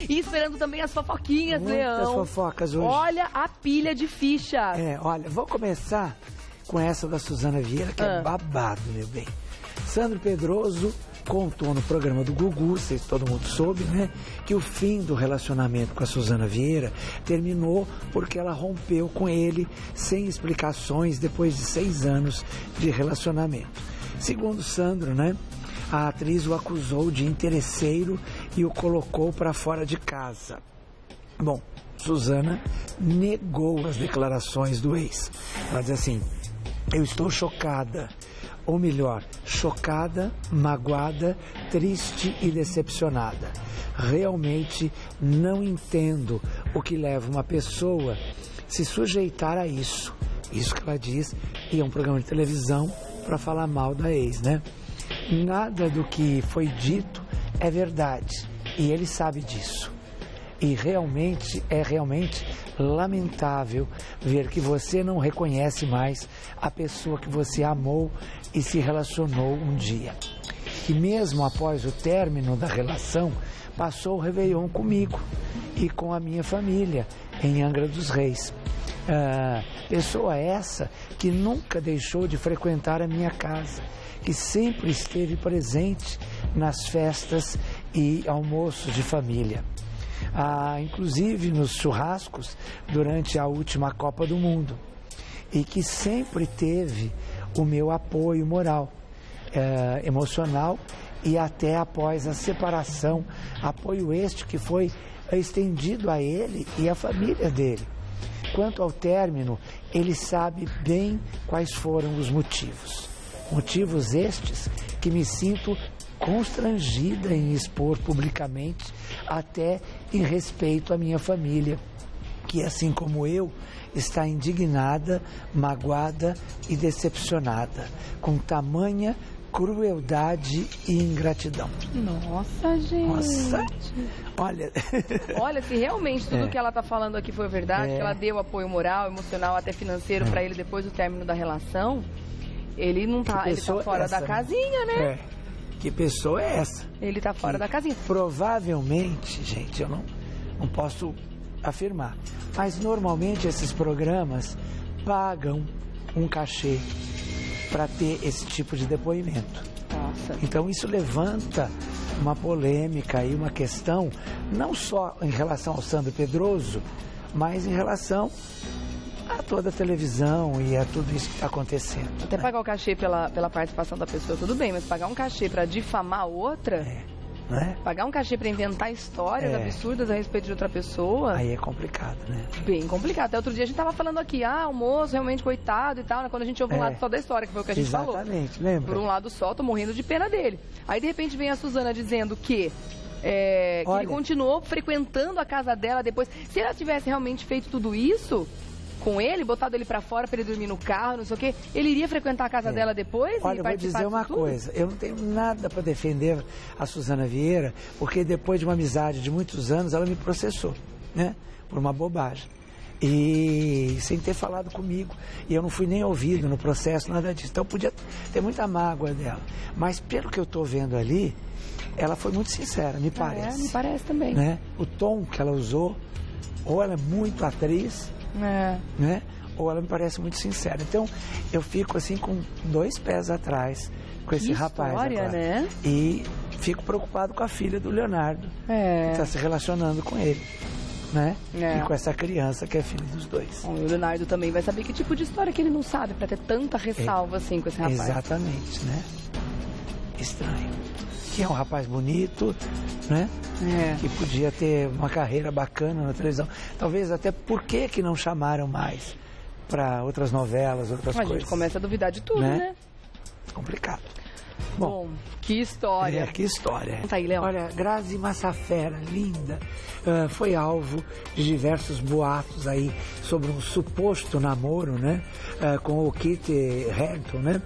E esperando também as fofoquinhas, Muitas Leão. fofocas hoje. Olha a pilha de fichas. Olha, vou começar com essa da Suzana Vieira, que é babado, meu bem. Sandro Pedroso contou no programa do Gugu, todo mundo soube, né? Que o fim do relacionamento com a Suzana Vieira terminou porque ela rompeu com ele sem explicações depois de 6 anos de relacionamento. Segundo Sandro, né? A atriz o acusou de interesseiro e o colocou para fora de casa. Bom, Suzana negou as declarações do ex. Ela diz assim: eu estou chocada, ou melhor, chocada, magoada, triste e decepcionada. Realmente não entendo o que leva uma pessoa a se sujeitar a isso. Isso que ela diz, e é um programa de televisão para falar mal da ex, né? Nada do que foi dito é verdade, e ele sabe disso. E é realmente lamentável ver que você não reconhece mais a pessoa que você amou e se relacionou um dia. Que mesmo após o término da relação, passou o Réveillon comigo e com a minha família em Angra dos Reis. Pessoa essa que nunca deixou de frequentar a minha casa, que sempre esteve presente nas festas e almoços de família. Inclusive nos churrascos durante a última Copa do Mundo, e que sempre teve o meu apoio moral, emocional, e até após a separação, apoio este que foi estendido a ele e à família dele. Quanto ao término, ele sabe bem quais foram os motivos. Motivos estes que me sinto constrangida em expor publicamente, até em respeito à minha família, que assim como eu, está indignada, magoada e decepcionada, com tamanha crueldade e ingratidão. Nossa, gente. Nossa, olha... Olha, se realmente tudo que ela está falando aqui foi verdade, que ela deu apoio moral, emocional, até financeiro para ele depois do término da relação, ele não tá, ele tá fora da casinha, né? Que pessoa é essa? Ele tá fora da casinha. Provavelmente, gente, eu não posso afirmar, mas normalmente esses programas pagam um cachê para ter esse tipo de depoimento. Nossa. Então isso levanta uma polêmica e uma questão, não só em relação ao Sandro Pedroso, mas em relação a toda a televisão e a tudo isso que está acontecendo. Até pagar o cachê pela participação da pessoa, tudo bem, mas pagar um cachê para difamar outra, pagar um cachê para inventar histórias absurdas a respeito de outra pessoa... Aí é complicado, né? Bem complicado. Até outro dia a gente tava falando aqui, o moço realmente coitado e tal, né? Quando a gente ouve um lado só da história, que foi o que a gente falou. Exatamente, lembra? Por um lado só, tô morrendo de pena dele. Aí de repente vem a Suzana dizendo que ele continuou frequentando a casa dela depois. Se ela tivesse realmente feito tudo isso com ele, botado ele pra fora pra ele dormir no carro, não sei o quê, ele iria frequentar a casa dela depois? Olha, e eu vou dizer uma coisa, eu não tenho nada para defender a Suzana Vieira, porque depois de uma amizade de muitos anos, ela me processou, né, por uma bobagem. E sem ter falado comigo, e eu não fui nem ouvido no processo, nada disso. Então podia ter muita mágoa dela. Mas pelo que eu estou vendo ali, ela foi muito sincera, me parece. Me parece também. Né? O tom que ela usou, ou ela é muito atriz, né? Ou ela me parece muito sincera. Então eu fico assim com 2 pés atrás com esse rapaz agora, né? E fico preocupado com a filha do Leonardo, que está se relacionando com ele, né? E com essa criança que é filha dos dois. Bom, o Leonardo também vai saber que tipo de história que ele não sabe para ter tanta ressalva assim com esse rapaz. Exatamente, né? Estranho. Que é um rapaz bonito, né? Que podia ter uma carreira bacana na televisão. Talvez até por que não chamaram mais para outras novelas, outras coisas. A gente começa a duvidar de tudo, né? Complicado. Bom, que história. Que história. Tá aí, Léo. Olha, Grazi Massafera, linda, foi alvo de diversos boatos aí sobre um suposto namoro, né? Com o Kit Harington, né?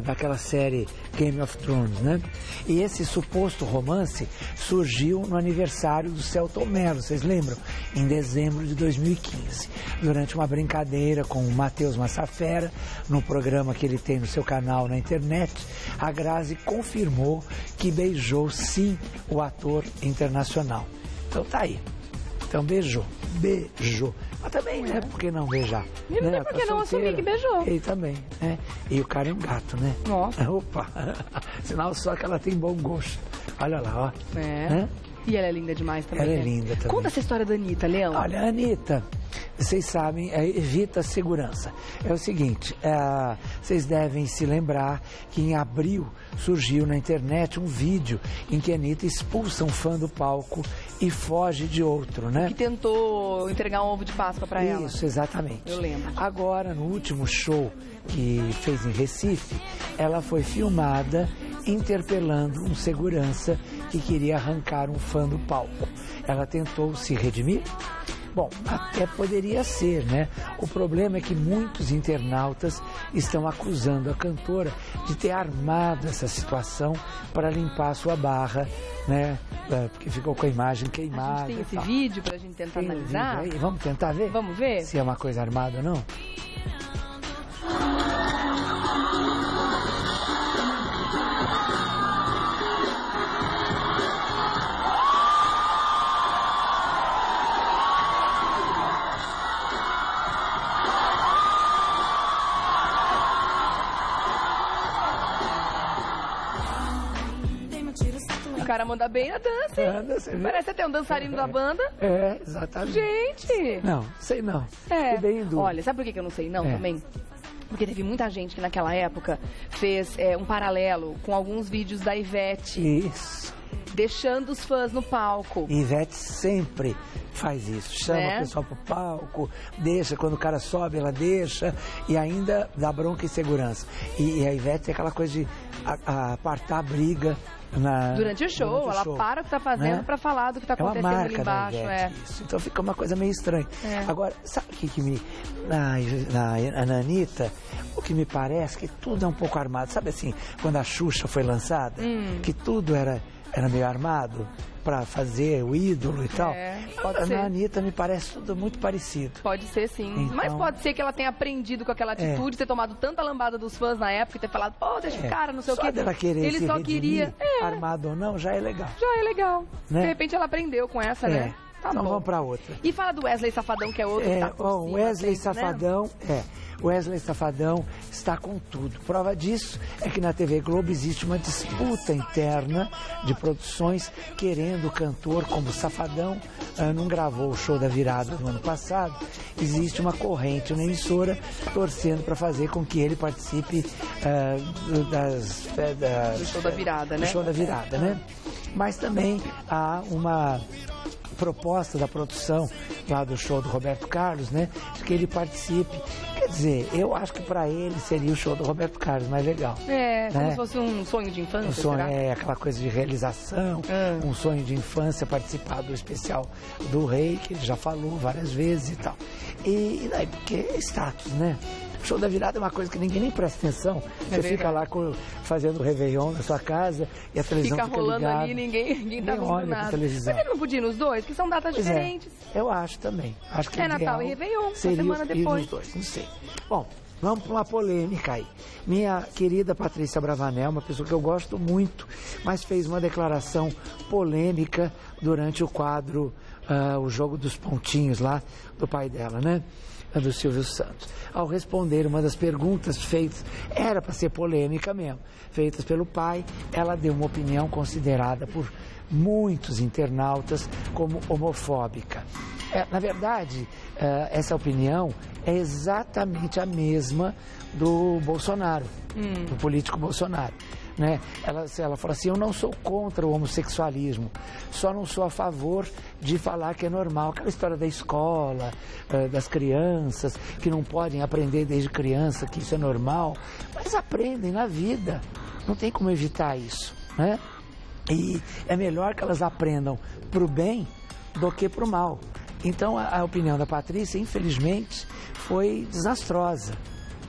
Daquela série Game of Thrones, né? E esse suposto romance surgiu no aniversário do Selton Mello, vocês lembram? Em dezembro de 2015, durante uma brincadeira com o Matheus Massafera, no programa que ele tem no seu canal na internet, a Grazi confirmou que beijou sim o ator internacional. Então tá aí. Então beijou. Mas também, né? Por que não beijar? E não tem por que não assumir que beijou. Ele também, né? E o cara é um gato, né? Nossa. Opa! Sinal só que ela tem bom gosto. Olha lá, ó. Né? E ela é linda demais também. Ela é linda também. Conta essa história da Anitta, Leão. Olha, a Anitta, vocês sabem, evita a segurança. É o seguinte, vocês devem se lembrar que em abril surgiu na internet um vídeo em que a Anitta expulsa um fã do palco e foge de outro, né? Que tentou entregar um ovo de Páscoa pra ela. Isso, exatamente. Eu lembro. Agora, no último show que fez em Recife, ela foi filmada interpelando um segurança que queria arrancar um fã do palco. Ela tentou se redimir? Bom, até poderia ser, né? O problema é que muitos internautas estão acusando a cantora de ter armado essa situação para limpar a sua barra, né? Porque ficou com a imagem queimada. A gente tem esse vídeo pra gente tentar analisar? Aí. Vamos tentar ver? Vamos ver? Se é uma coisa armada ou não? O cara manda bem na dança, hein? Parece até um dançarino da banda. É, exatamente. Gente! Não, sei não. Olha, sabe por que eu não sei não também? Porque teve muita gente que naquela época fez um paralelo com alguns vídeos da Ivete. Isso. Deixando os fãs no palco. Ivete sempre faz isso, chama o pessoal pro palco, deixa, quando o cara sobe, ela deixa, e ainda dá bronca e segurança. E a Ivete tem aquela coisa de apartar a briga durante o show. Ela para o que tá fazendo para falar do que tá acontecendo ali embaixo. Isso. Então fica uma coisa meio estranha. Agora, sabe o que me... Na Anitta, o que me parece que tudo é um pouco armado. Sabe assim, quando a Xuxa foi lançada, que tudo era meio armado para fazer o ídolo e tal. Na Anitta me parece tudo muito parecido. Pode ser, sim. Então... Mas pode ser que ela tenha aprendido com aquela atitude, ter tomado tanta lambada dos fãs na época e ter falado, pô, deixa o cara, não sei o quê. Só dela querer ele só queria armado ou não, já é legal. Já é legal. Né? De repente ela aprendeu com essa, né? Tá então bom. Vamos pra outra. E fala do Wesley Safadão, que é outro que tá por cima, Wesley Safadão, Wesley Safadão está com tudo. Prova disso é que na TV Globo existe uma disputa interna de produções querendo o cantor, como Safadão não gravou o show da virada no ano passado, existe uma corrente na emissora torcendo para fazer com que ele participe do show da virada, né? Do show da virada, né? Mas também há uma proposta da produção lá do show do Roberto Carlos, né, de que ele participe. Quer dizer, eu acho que para ele seria o show do Roberto Carlos mais legal. Como se fosse um sonho de infância. Um sonho, aquela coisa de realização, um sonho de infância, participar do especial do Rei, que ele já falou várias vezes e tal. E daí, porque é status, né? O show da virada é uma coisa que ninguém nem presta atenção. Você fica lá fazendo o Réveillon na sua casa e a televisão fica rolando ligada. Ali, ninguém tá vendo nada. Televisão. Mas ele não podia ir nos dois? Porque são datas diferentes. Eu acho também. Acho que Natal e Réveillon, uma semana depois. Nos dois, não sei. Bom, vamos para uma polêmica aí. Minha querida Patrícia Bravanel, uma pessoa que eu gosto muito, mas fez uma declaração polêmica durante o quadro O Jogo dos Pontinhos lá, do pai dela, né? Do Silvio Santos. Ao responder uma das perguntas feitas, era para ser polêmica mesmo, feitas pelo pai, ela deu uma opinião considerada por muitos internautas como homofóbica. Na verdade, essa opinião é exatamente a mesma do Bolsonaro, do político Bolsonaro. Né? Ela fala assim, eu não sou contra o homossexualismo, só não sou a favor de falar que é normal. Aquela história da escola, das crianças, que não podem aprender desde criança que isso é normal, mas aprendem na vida, não tem como evitar isso, né? E é melhor que elas aprendam para o bem do que para o mal. Então a opinião da Patrícia, infelizmente, foi desastrosa,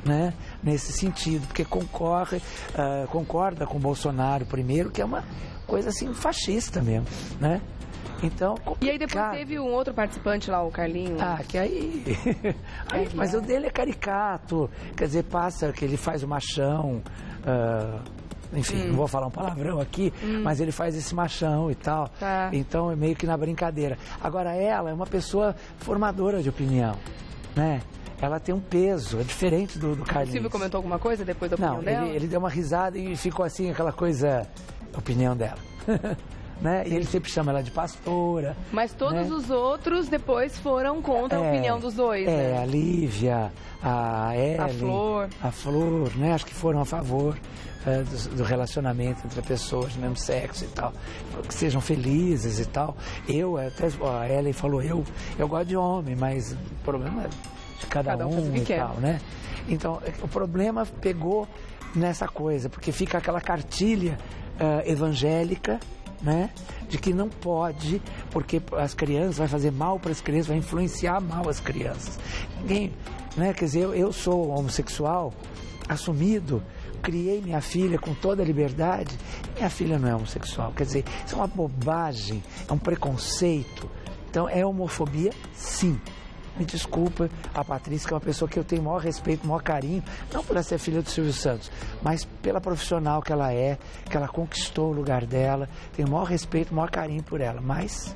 né? Nesse sentido, porque concorda com o Bolsonaro primeiro, que é uma coisa assim fascista mesmo, né? Então, complicado. E aí depois teve um outro participante lá, o Carlinho. Que aí... mas o dele é caricato, quer dizer, passa que ele faz o machão, enfim, não vou falar um palavrão aqui, mas ele faz esse machão e tal. Tá. Então é meio que na brincadeira. Agora ela é uma pessoa formadora de opinião, né? Ela tem um peso, é diferente do Carlinhos. O Silvio comentou alguma coisa depois da opinião dela? Não, ele deu uma risada e ficou assim, aquela coisa, opinião dela. Né? E ele sempre chama ela de pastora. Mas todos os outros depois foram contra a opinião dos dois, né? A Lívia, a Ellen, a Flor, né? Acho que foram a favor do relacionamento entre pessoas do mesmo sexo e tal. Que sejam felizes e tal. A Ellen falou, eu gosto de homem, mas o problema é de cada um e tal, né? Então, o problema pegou nessa coisa, porque fica aquela cartilha evangélica, né? De que não pode, porque as crianças, vai fazer mal para as crianças, vai influenciar mal as crianças. Ninguém, né? Quer dizer, eu sou homossexual, assumido, criei minha filha com toda a liberdade, minha filha não é homossexual. Quer dizer, isso é uma bobagem, é um preconceito. Então, é homofobia, sim. Me desculpa, a Patrícia, que é uma pessoa que eu tenho o maior respeito, o maior carinho, não por ela ser filha do Silvio Santos, mas pela profissional que ela é, que ela conquistou o lugar dela, tenho o maior respeito, o maior carinho por ela, mas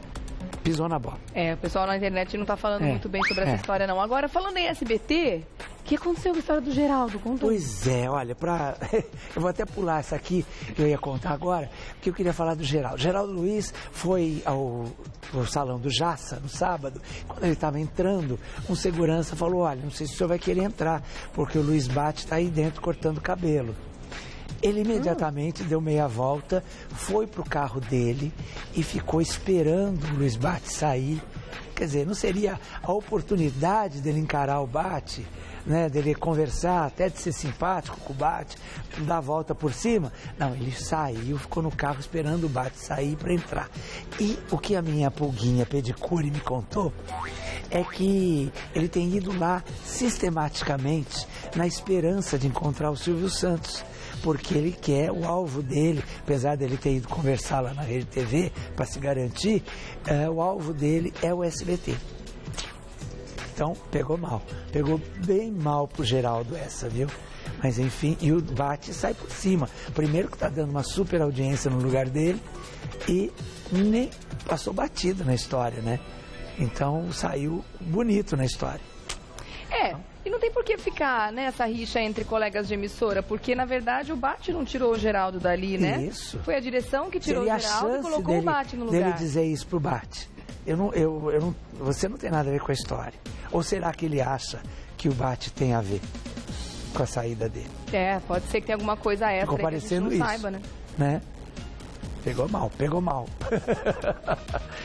pisou na bola. O pessoal na internet não tá falando muito bem sobre essa história, não. Agora, falando em SBT, o que aconteceu com a história do Geraldo? Conta. Pois é, olha, eu vou até pular essa aqui, que eu ia contar agora, porque eu queria falar do Geraldo. Geraldo Luiz foi ao salão do Jaça, no sábado. Quando ele estava entrando, um segurança falou, olha, não sei se o senhor vai querer entrar, porque o Luiz Bate está aí dentro cortando cabelo. Ele imediatamente deu meia volta, foi pro carro dele e ficou esperando o Luiz Bate sair. Quer dizer, não seria a oportunidade dele encarar o Bate, né, dele conversar, até de ser simpático com o Bate, dar a volta por cima? Não, ele saiu, ficou no carro esperando o Bate sair para entrar. E o que a minha pulguinha pedicure me contou é que ele tem ido lá sistematicamente na esperança de encontrar o Silvio Santos, porque ele quer, o alvo dele, apesar dele ter ido conversar lá na Rede TV para se garantir, o alvo dele é o SBT. Então, pegou mal. Pegou bem mal pro Geraldo essa, viu? Mas enfim, e o Bate sai por cima. Primeiro que tá dando uma super audiência no lugar dele e nem passou batido na história, né? Então, saiu bonito na história. E não tem por que ficar nessa rixa entre colegas de emissora, porque, na verdade, o Bate não tirou o Geraldo dali, né? Isso. Foi a direção que tirou o Geraldo e colocou o Bate no lugar. Dele dizer isso pro Bate. Você não tem nada a ver com a história. Ou será que ele acha que o Bate tem a ver com a saída dele? Pode ser que tenha alguma coisa extra. Ficou parecendo que a gente não isso, saiba, né? Pegou mal.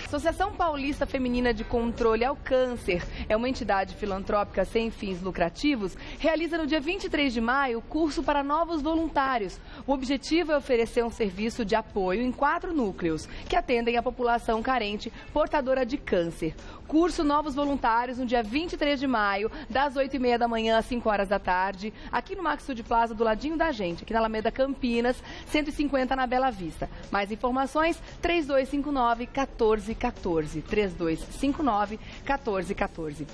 Associação Paulista Feminina de Controle ao Câncer é uma entidade filantrópica sem fins lucrativos, realiza no dia 23 de maio curso para novos voluntários. O objetivo é oferecer um serviço de apoio em 4 núcleos, que atendem a população carente portadora de câncer. Curso Novos Voluntários no dia 23 de maio, das 8h30 da manhã às 5 horas da tarde, aqui no Maxud Plaza, do ladinho da gente, aqui na Alameda Campinas, 150 na Bela Vista. Mais informações, 3259-1414, 3259-1414.